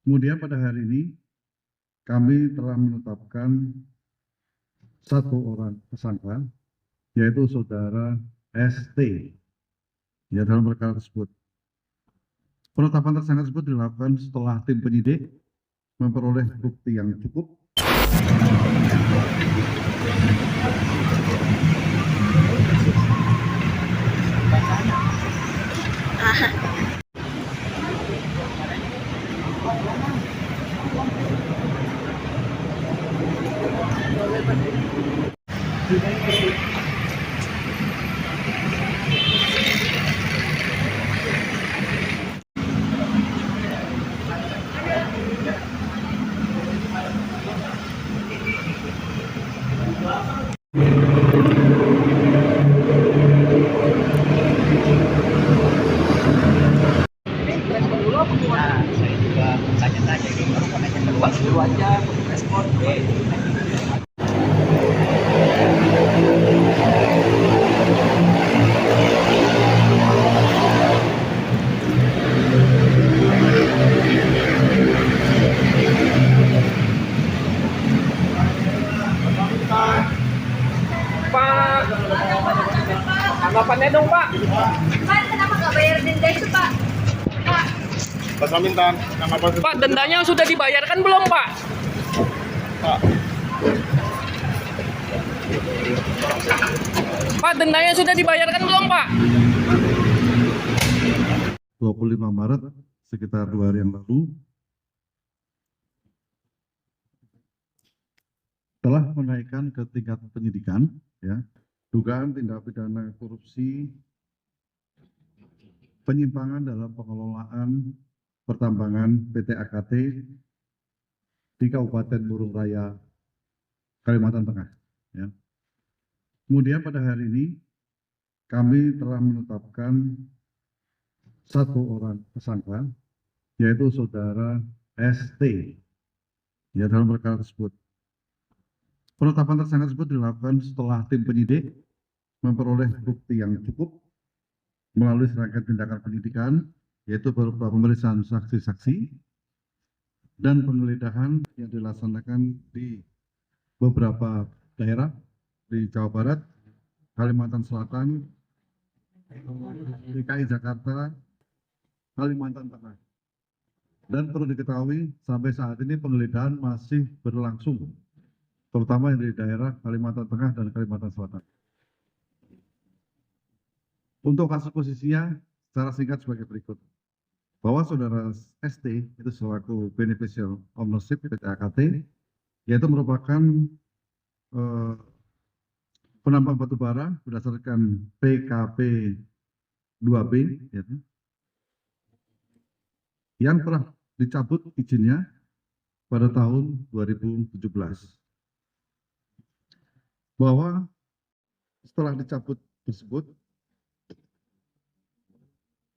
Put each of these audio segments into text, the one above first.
Kemudian pada hari ini kami telah menetapkan satu orang tersangka, yaitu saudara ST, ya, dalam perkara tersebut. Penetapan tersangka tersebut dilakukan setelah tim penyidik memperoleh bukti yang cukup Saya juga tanya-tanya ini baru koneknya keluar dulu aja respon. Pak, tanggapannya dong Pak. Pak, kenapa nggak bayar denda itu Pak? Pak, Pak Samintan, apa Pak, dendanya sudah dibayarkan belum Pak? Pak? Pak, dendanya sudah dibayarkan belum Pak? 25 Maret, sekitar 2 hari yang lalu, telah menaikkan ke tingkat penyidikan, ya, dugaan tindak pidana korupsi, penyimpangan dalam pengelolaan pertambangan PT AKT di Kabupaten Burung Raya, Kalimantan Tengah. Ya. Kemudian pada hari ini kami telah menetapkan satu orang tersangka, yaitu saudara ST, ya, dalam perkara tersebut. Penetapan tersangka tersebut dilakukan setelah tim penyidik memperoleh bukti yang cukup melalui serangkaian tindakan penyidikan, yaitu berupa pemeriksaan saksi-saksi dan penggeledahan yang dilaksanakan di beberapa daerah di Jawa Barat, Kalimantan Selatan, DKI Jakarta, Kalimantan Tengah. Dan perlu diketahui sampai saat ini penggeledahan masih berlangsung, terutama yang di daerah Kalimantan Tengah dan Kalimantan Selatan. Untuk kasus posisinya secara singkat sebagai berikut. Bahwa saudara ST itu selaku beneficial ownership PT AKT, yaitu merupakan penambang batubara berdasarkan PKP 2B, yaitu, yang telah dicabut izinnya pada tahun 2017. Bahwa setelah dicabut tersebut,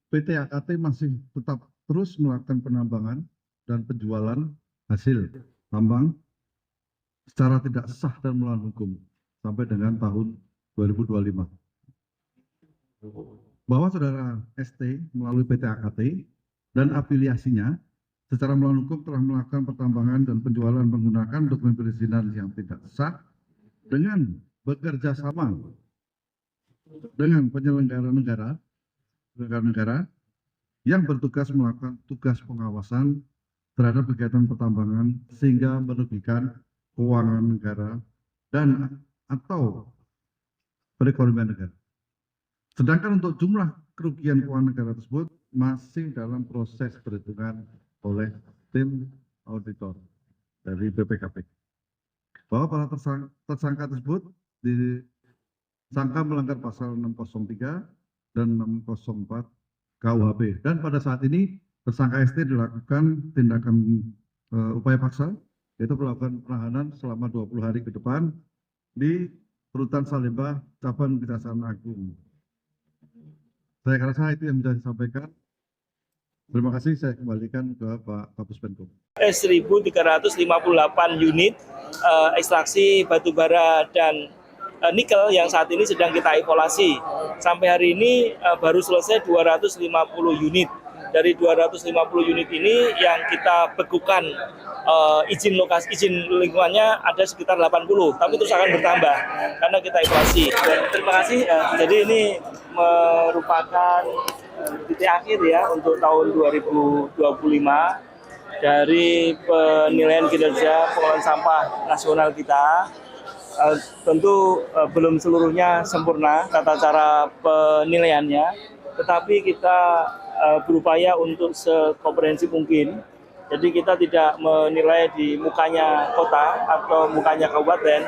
PT AKT masih tetap terus melakukan penambangan dan penjualan hasil tambang secara tidak sah dan melawan hukum sampai dengan tahun 2025. Bahwa saudara ST melalui PT AKT dan afiliasinya secara melawan hukum telah melakukan pertambangan dan penjualan menggunakan dokumen perizinan yang tidak sah dengan bekerja sama dengan penyelenggara negara yang bertugas melakukan tugas pengawasan terhadap kegiatan pertambangan sehingga merugikan keuangan negara dan atau perekonomian negara. Sedangkan untuk jumlah kerugian keuangan negara tersebut masih dalam proses perhitungan oleh tim auditor dari BPKP. Bahwa para tersangka tersebut disangka melanggar pasal 603 dan 604 KUHP. Dan pada saat ini tersangka ST dilakukan tindakan upaya paksa, yaitu melakukan penahanan selama 20 hari ke depan di Rutan Salemba, Cabang Kejaksaan Agung. Saya rasa itu yang bisa disampaikan. Terima kasih, saya kembalikan ke Pak Kapus Penkum. 1.358 unit ekstraksi batubara dan nikel yang saat ini sedang kita evaluasi. Sampai hari ini baru selesai 250 unit. dari 250 unit ini yang kita bekukan izin lingkungannya ada sekitar 80, tapi terus akan bertambah karena kita evaluasi. Terima kasih. Jadi ini merupakan titik akhir ya untuk tahun 2025 dari penilaian kinerja pengelolaan sampah nasional kita. Tentu belum seluruhnya sempurna tata cara penilaiannya, tetapi kita berupaya untuk sekomprehensif mungkin. Jadi kita tidak menilai di mukanya kota atau mukanya kabupaten,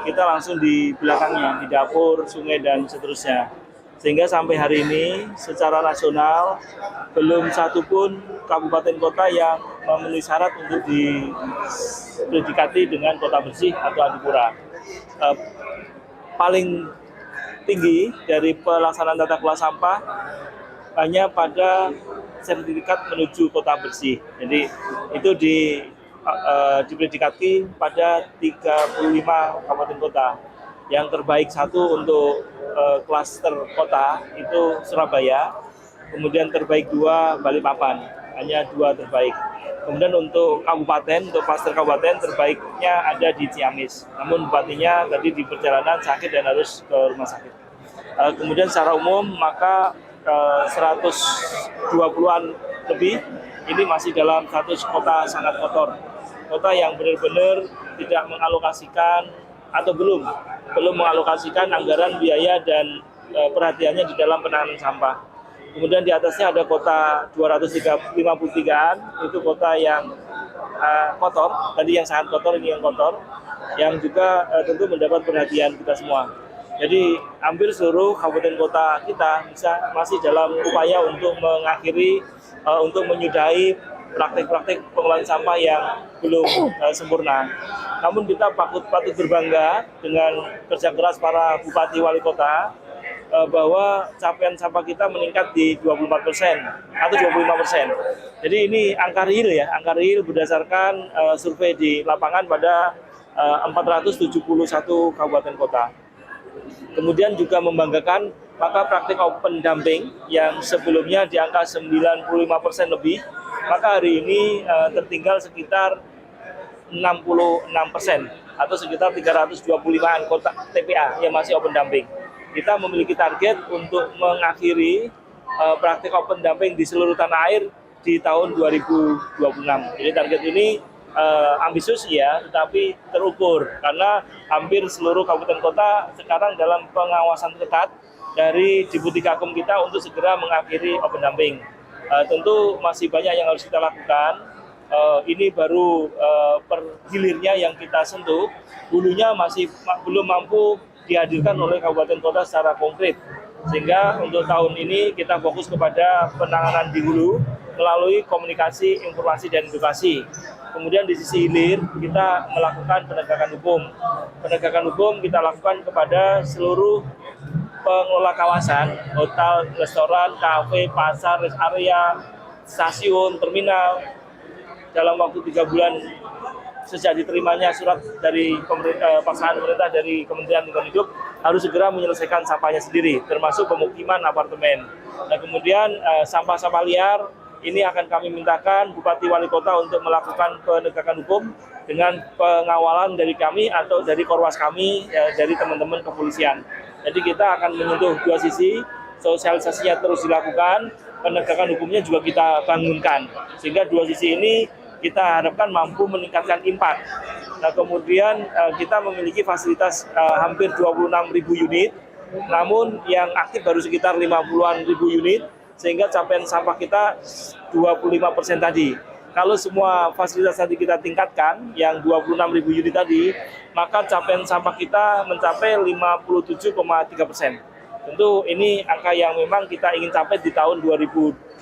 kita langsung di belakangnya, di dapur, sungai, dan seterusnya. Sehingga sampai hari ini secara nasional belum satupun kabupaten kota yang memenuhi syarat untuk dipredikati dengan kota bersih atau adipura. Paling tinggi dari pelaksanaan tata kelola sampah hanya pada sertifikat menuju kota bersih. Jadi itu dipredikati pada 35 kabupaten kota. Yang terbaik satu untuk klaster kota itu Surabaya, kemudian terbaik 2 Balikpapan, hanya 2 terbaik. Kemudian untuk kabupaten, untuk klaster kabupaten terbaiknya ada di Ciamis. Namun bupatinya tadi di perjalanan sakit dan harus ke rumah sakit. Kemudian secara umum maka 120-an lebih ini masih dalam status kota sangat kotor. Kota yang benar-benar tidak mengalokasikan atau belum mengalokasikan anggaran biaya dan perhatiannya di dalam penanganan sampah. Kemudian di atasnya ada kota 253-an, itu kota yang kotor, tadi yang sangat kotor, ini yang kotor, yang juga tentu mendapat perhatian kita semua. Jadi hampir seluruh kabupaten kota kita masih dalam upaya untuk mengakhiri, untuk menyudahi praktik-praktik pengelolaan sampah yang belum sempurna. Namun kita patut berbangga dengan kerja keras para bupati wali kota, bahwa capaian sampah kita meningkat di 24% atau 25%. Jadi ini angka real ya, angka real berdasarkan survei di lapangan pada 471 kabupaten kota. Kemudian juga membanggakan maka praktik open dumping yang sebelumnya di angka 95% lebih, maka hari ini tertinggal sekitar 66% atau sekitar 325-an kota TPA yang masih open dumping. Kita memiliki target untuk mengakhiri praktik open dumping di seluruh tanah air di tahun 2026. Jadi target ini ambisius ya, tetapi terukur karena hampir seluruh kabupaten kota sekarang dalam pengawasan ketat dari Diputikakum kita untuk segera mengakhiri open dumping. Tentu masih banyak yang harus kita lakukan. Ini baru per hilirnya yang kita sentuh, hulunya masih belum mampu dihadirkan oleh kabupaten kota secara konkret. Sehingga untuk tahun ini kita fokus kepada penanganan di hulu melalui komunikasi, informasi, dan edukasi. Kemudian di sisi hilir kita melakukan penegakan hukum. Penegakan hukum kita lakukan kepada seluruh pengelola kawasan, hotel, restoran, kafe, pasar, rest area, stasiun, terminal. Dalam waktu 3 bulan sejak diterimanya surat dari paksaan pemerintah dari Kementerian Lingkungan Hidup harus segera menyelesaikan sampahnya sendiri, termasuk pemukiman, apartemen. Nah, kemudian sampah-sampah liar ini akan kami mintakan Bupati Wali Kota untuk melakukan penegakan hukum dengan pengawalan dari kami atau dari korwas kami, dari teman-teman kepolisian. Jadi kita akan menyentuh 2 sisi, sosialisasinya terus dilakukan, penegakan hukumnya juga kita bangunkan. Sehingga 2 sisi ini kita harapkan mampu meningkatkan impact. Nah, kemudian kita memiliki fasilitas hampir 26.000 unit, namun yang aktif baru sekitar 50-an ribu unit, sehingga capaian sampah kita 25% tadi. Kalau semua fasilitas tadi kita tingkatkan, yang 26.000 unit tadi, maka capaian sampah kita mencapai 57,3%. Tentu ini angka yang memang kita ingin capai di tahun 2026,